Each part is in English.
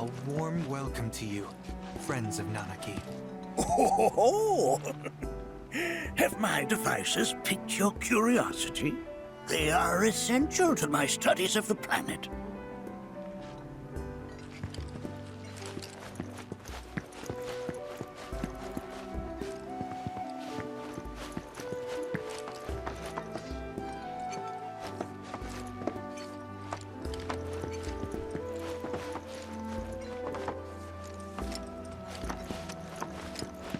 A warm welcome to you, friends of Nanaki. Oh, have my devices piqued your curiosity? They are essential to my studies of the planet.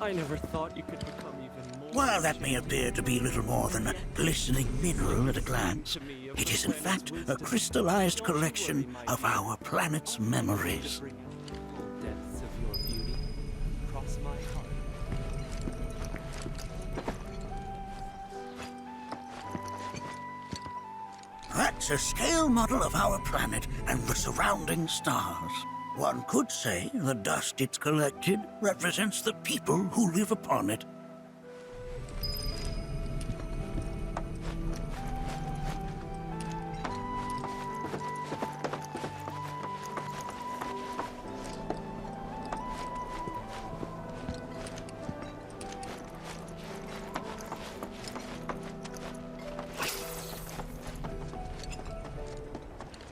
I never thought you could become even more... While that may appear to be little more than a glistening mineral at a glance, it is in fact a crystallized collection of our planet's memories. Depths of your beauty cross my heart. That's a scale model of our planet and the surrounding stars. One could say the dust it's collected represents the people who live upon it.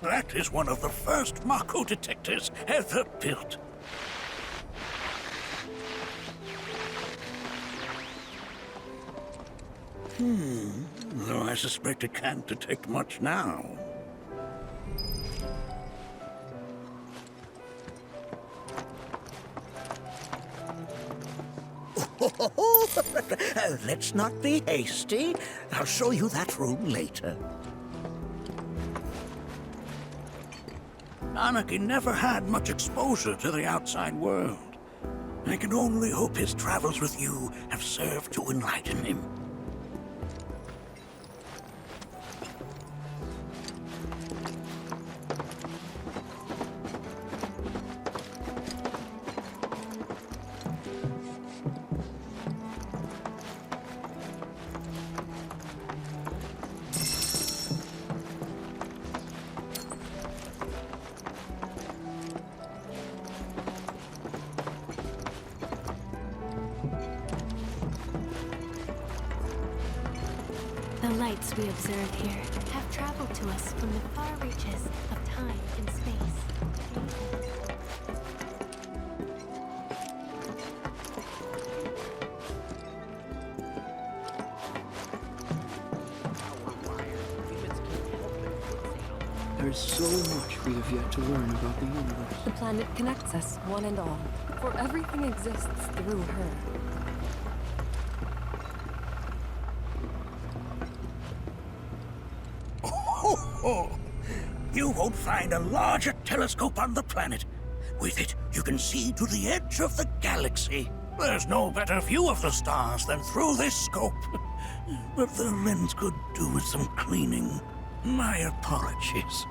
That is one of the first Mako detectors ever built. Though I suspect it can't detect much now. Let's not be hasty. I'll show you that room later. Anarchy never had much exposure to the outside world. I can only hope his travels with you have served to enlighten him. The lights we observe here have traveled to us from the far reaches of time and space. There is so much we have yet to learn about the universe. The planet connects us, one and all, for everything exists through her. You won't find a larger telescope on the planet. With it, you can see to the edge of the galaxy. There's no better view of the stars than through this scope. But the lens could do with some cleaning. My apologies.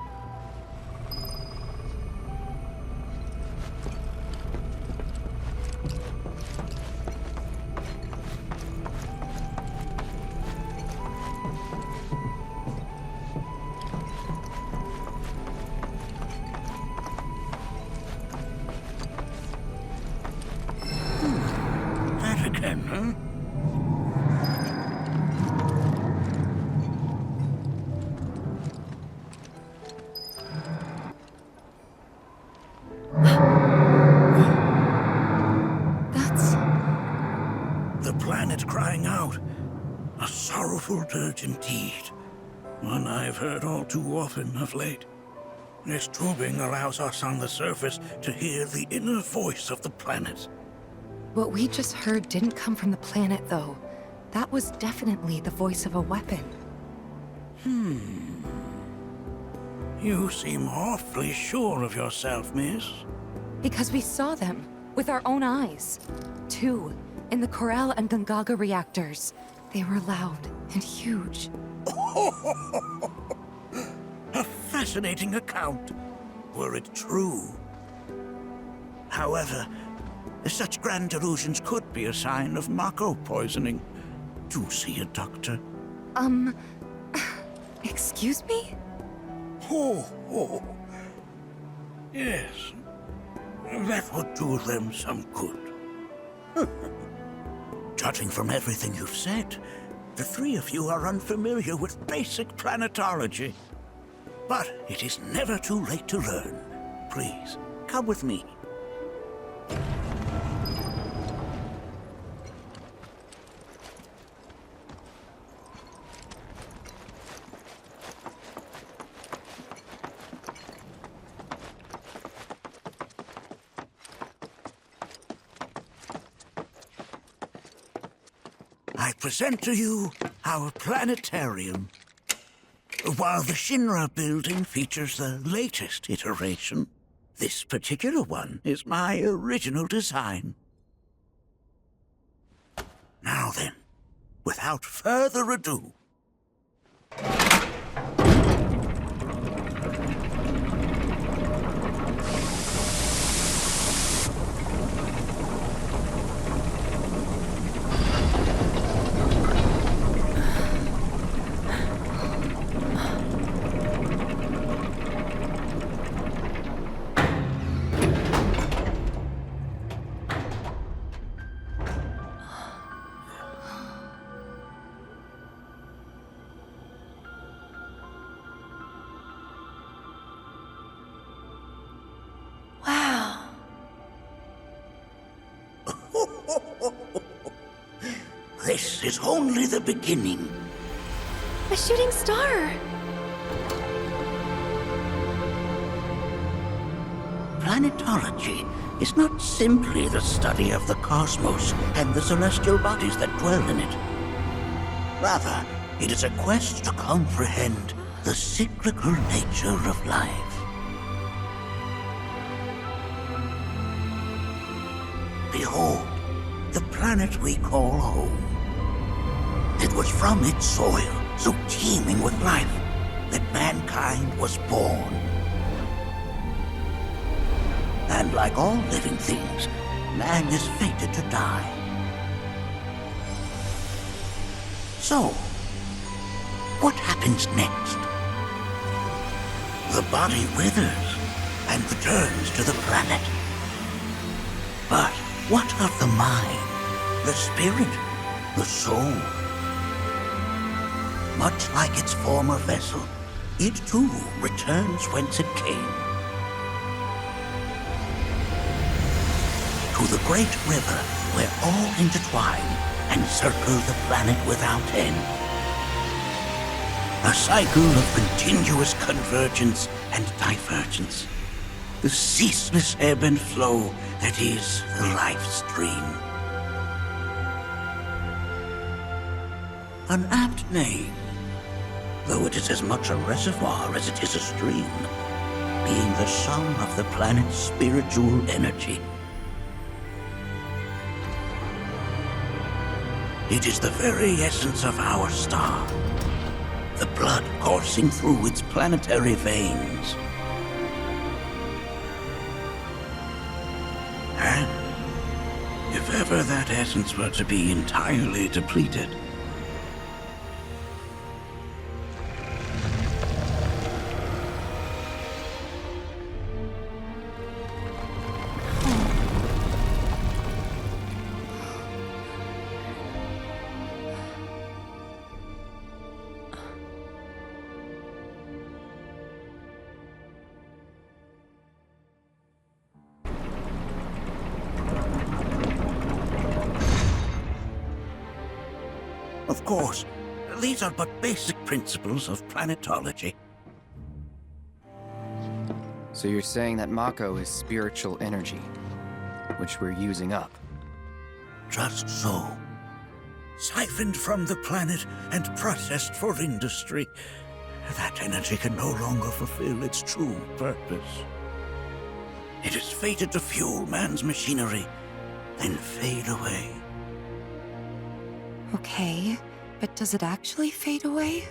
That again, huh? That's... The planet crying out. A sorrowful dirge indeed. One I've heard all too often of late. This tubing allows us on the surface to hear the inner voice of the planet. What we just heard didn't come from the planet, though. That was definitely the voice of a weapon. You seem awfully sure of yourself, miss. Because we saw them, with our own eyes. Two, in the Corel and Gungaga reactors. They were loud and huge. A fascinating account, were it true. However, such grand delusions could be a sign of Mako poisoning. Do see a doctor. Excuse me? Oh. Yes. That would do them some good. Judging from everything you've said, the three of you are unfamiliar with basic planetology. But it is never too late to learn. Please, come with me. I present to you our planetarium. While the Shinra building features the latest iteration, this particular one is my original design. Now then, without further ado, Wow. this is only the beginning. A shooting star. Planetology is not simply the study of the cosmos and the celestial bodies that dwell in it. Rather, it is a quest to comprehend the cyclical nature of life. Behold, the planet we call home. It was from its soil, so teeming with life, that mankind was born. And like all living things, man is fated to die. So, what happens next? The body withers and returns to the planet. But what of the mind, the spirit, the soul? Much like its former vessel, it too returns whence it came. To the great river where all intertwine and circle the planet without end. A cycle of continuous convergence and divergence. The ceaseless ebb and flow that is the life stream. An apt name, though it is as much a reservoir as it is a stream, being the sum of the planet's spiritual energy. It is the very essence of our star, the blood coursing through its planetary veins. And if ever that essence were to be entirely depleted, of course, these are but basic principles of planetology. So you're saying that Mako is spiritual energy, which we're using up? Just so. Siphoned from the planet and processed for industry, that energy can no longer fulfill its true purpose. It is fated to fuel man's machinery, then fade away. Okay, but does it actually fade away?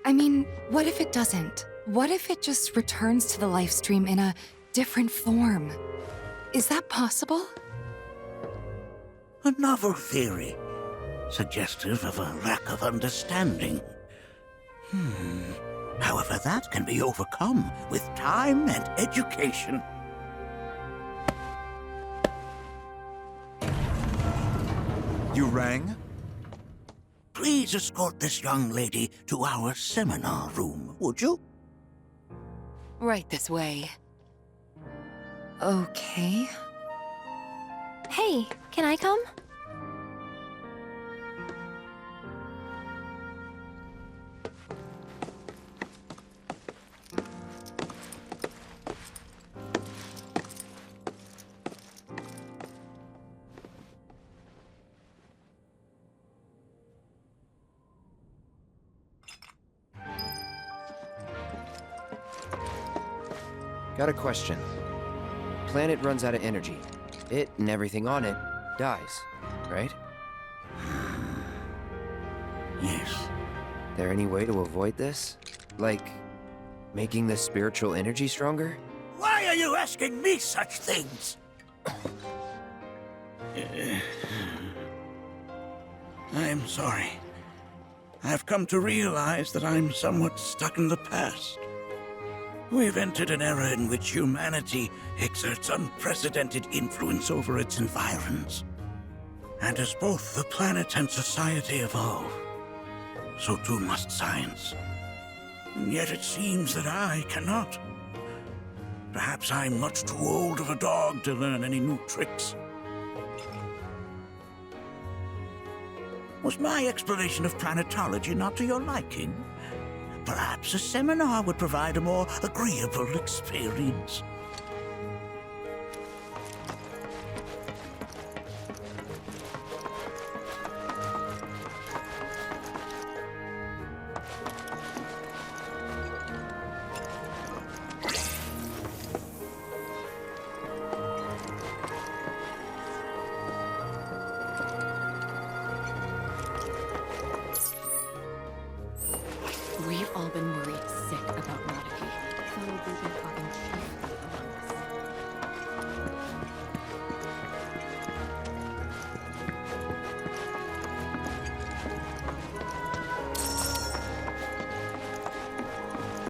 I mean, what if it doesn't? What if it just returns to the life stream in a different form? Is that possible? A novel theory, suggestive of a lack of understanding. However, that can be overcome with time and education. You rang? Please escort this young lady to our seminar room, would you? Right this way. Okay. Hey, can I come? Got a question. Planet runs out of energy. It and everything on it dies, right? Yes. There any way to avoid this? Like, making the spiritual energy stronger? Why are you asking me such things? I'm sorry. I've come to realize that I'm somewhat stuck in the past. We've entered an era in which humanity exerts unprecedented influence over its environs. And as both the planet and society evolve, so too must science. And yet it seems that I cannot. Perhaps I'm much too old of a dog to learn any new tricks. Was my explanation of planetology not to your liking? Perhaps a seminar would provide a more agreeable experience.